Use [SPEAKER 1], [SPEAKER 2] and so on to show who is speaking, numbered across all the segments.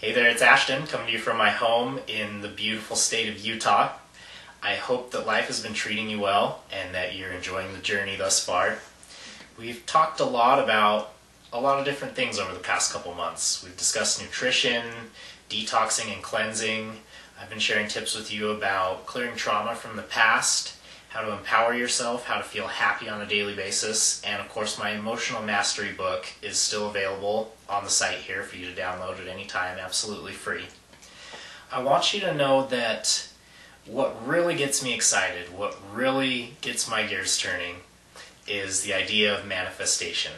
[SPEAKER 1] Hey there, it's Ashton coming to you from my home in the beautiful state of Utah. I hope that life has been treating you well and that you're enjoying the journey thus far. We've talked a lot about a lot of different things over the past couple months. We've discussed nutrition, detoxing and cleansing. I've been sharing tips with you about clearing trauma from the past, how to empower yourself, how to feel happy on a daily basis, and of course my emotional mastery book is still available on the site here for you to download at any time, absolutely free. I want you to know that what really gets me excited, what really gets my gears turning, is the idea of manifestation.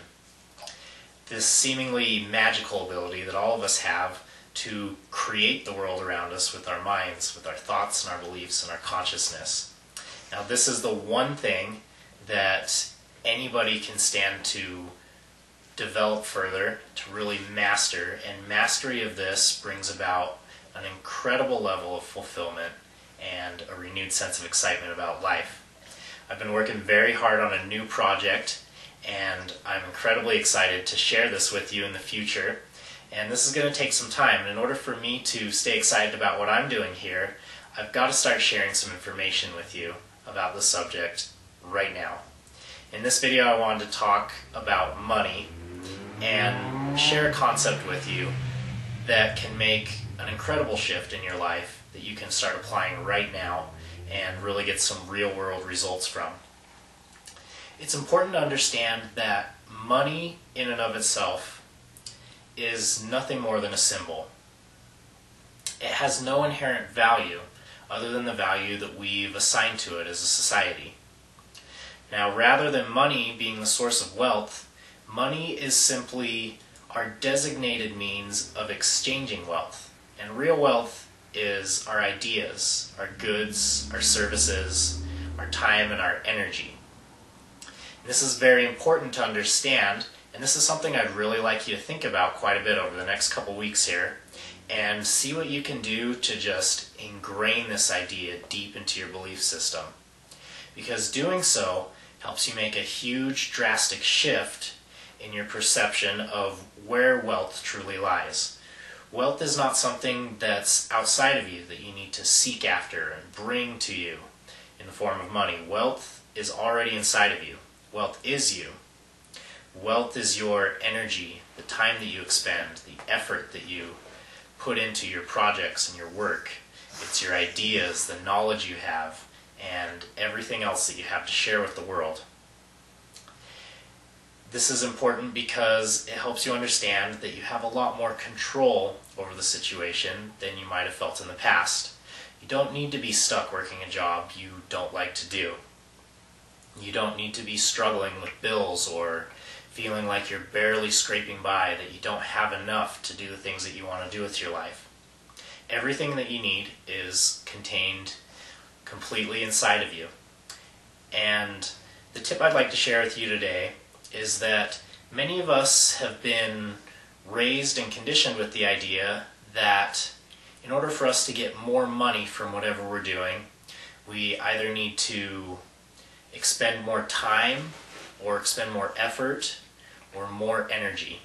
[SPEAKER 1] This seemingly magical ability that all of us have to create the world around us with our minds, with our thoughts and our beliefs and our consciousness. Now this is the one thing that anybody can stand to develop further, to really master, and mastery of this brings about an incredible level of fulfillment and a renewed sense of excitement about life. I've been working very hard on a new project, and I'm incredibly excited to share this with you in the future. And this is going to take some time. And in order for me to stay excited about what I'm doing here, I've got to start sharing some information with you about the subject right now. In this video I wanted to talk about money and share a concept with you that can make an incredible shift in your life that you can start applying right now and really get some real world results from. It's important to understand that money in and of itself is nothing more than a symbol. It has no inherent value other than the value that we've assigned to it as a society. Now, rather than money being the source of wealth, money is simply our designated means of exchanging wealth. And real wealth is our ideas, our goods, our services, our time, and our energy. This is very important to understand, and this is something I'd really like you to think about quite a bit over the next couple weeks here, and see what you can do to just ingrain this idea deep into your belief system. Because doing so helps you make a huge, drastic shift in your perception of where wealth truly lies. Wealth is not something that's outside of you that you need to seek after and bring to you in the form of money. Wealth is already inside of you. Wealth is you. Wealth is your energy, the time that you expend, the effort that you put into your projects and your work. It's your ideas, the knowledge you have, and everything else that you have to share with the world. This is important because it helps you understand that you have a lot more control over the situation than you might have felt in the past. You don't need to be stuck working a job you don't like to do. You don't need to be struggling with bills or feeling like you're barely scraping by, that you don't have enough to do the things that you want to do with your life. Everything that you need is contained completely inside of you. And the tip I'd like to share with you today is that many of us have been raised and conditioned with the idea that in order for us to get more money from whatever we're doing, we either need to expend more time or expend more effort or more energy.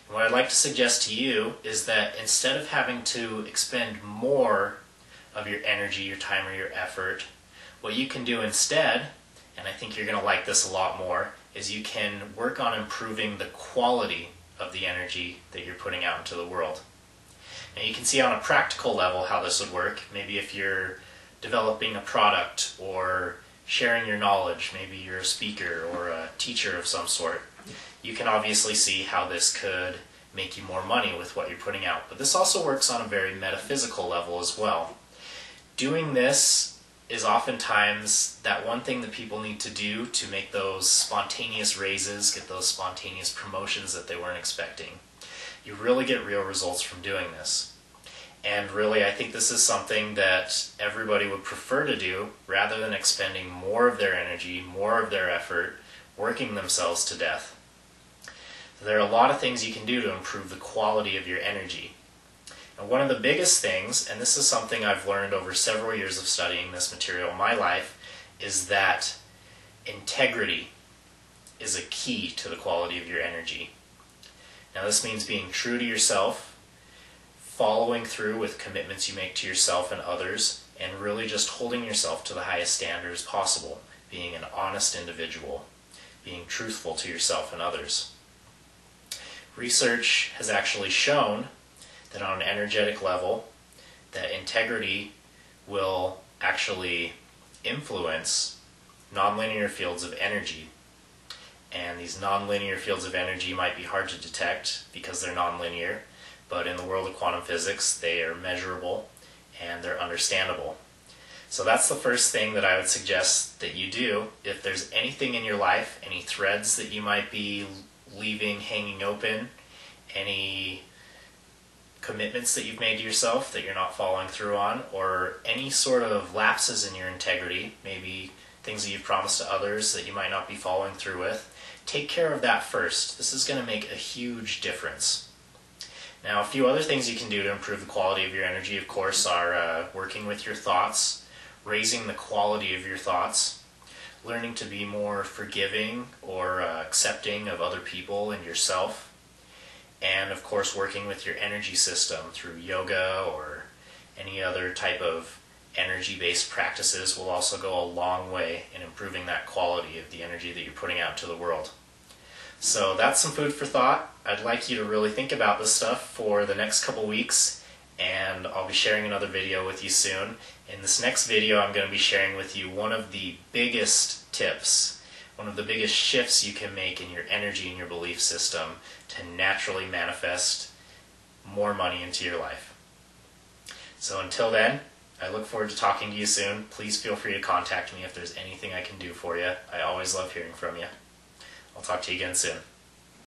[SPEAKER 1] And what I'd like to suggest to you is that instead of having to expend more of your energy, your time, or your effort, what you can do instead, and I think you're going to like this a lot more, is you can work on improving the quality of the energy that you're putting out into the world. Now you can see on a practical level how this would work. Maybe if you're developing a product or sharing your knowledge, maybe you're a speaker or a teacher of some sort, you can obviously see how this could make you more money with what you're putting out. But this also works on a very metaphysical level as well. Doing this is oftentimes that one thing that people need to do to make those spontaneous raises, get those spontaneous promotions that they weren't expecting. You really get real results from doing this. And really, I think this is something that everybody would prefer to do rather than expending more of their energy, more of their effort, working themselves to death. There are a lot of things you can do to improve the quality of your energy. And one of the biggest things, and this is something I've learned over several years of studying this material in my life, is that integrity is a key to the quality of your energy. Now this means being true to yourself, following through with commitments you make to yourself and others, and really just holding yourself to the highest standards possible, being an honest individual, being truthful to yourself and others. Research has actually shown that on an energetic level, that integrity will actually influence nonlinear fields of energy. And these nonlinear fields of energy might be hard to detect because they're nonlinear, but in the world of quantum physics, they are measurable and they're understandable. So that's the first thing that I would suggest that you do. If there's anything in your life, any threads that you might be leaving hanging open, any commitments that you've made to yourself that you're not following through on, or any sort of lapses in your integrity, maybe things that you've promised to others that you might not be following through with, take care of that first. This is going to make a huge difference. Now, a few other things you can do to improve the quality of your energy, of course, are working with your thoughts, raising the quality of your thoughts, learning to be more forgiving or accepting of other people and yourself, and of course working with your energy system through yoga or any other type of energy-based practices will also go a long way in improving that quality of the energy that you're putting out to the world. So that's some food for thought. I'd like you to really think about this stuff for the next couple weeks, and I'll be sharing another video with you soon. In this next video, I'm going to be sharing with you one of the biggest tips, one of the biggest shifts you can make in your energy and your belief system to naturally manifest more money into your life. So until then, I look forward to talking to you soon. Please feel free to contact me if there's anything I can do for you. I always love hearing from you. I'll talk to you again soon.